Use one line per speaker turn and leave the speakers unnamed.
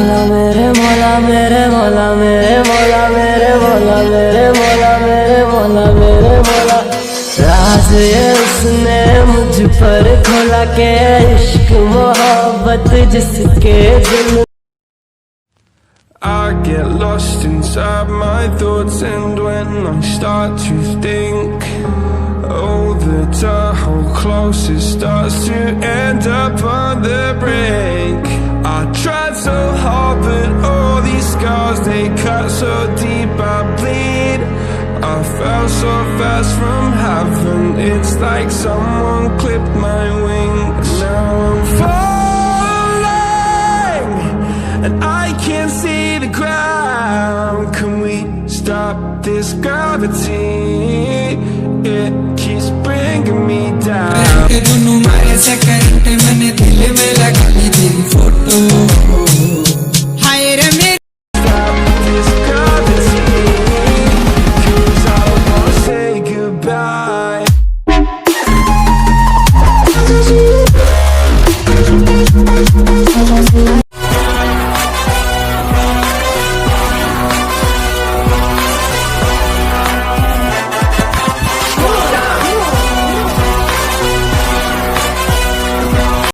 मौला मेरे मौला मेरे मौला मेरे मौला मेरे मौला मेरे मौला मेरे मौला मेरे मौला राज ये उसने मुझ पर खोला के इश्क मोहब्बत जिसके दिल
I get lost inside my thoughts, and when I start to think, oh, the tunnel closest starts to end up on the brink. I tried so hard, but all these scars, they cut so deep, I bleed. I fell so fast from heaven, it's like someone clipped my wings. Now I'm falling, and I can't see the ground. Can we stop this gravity?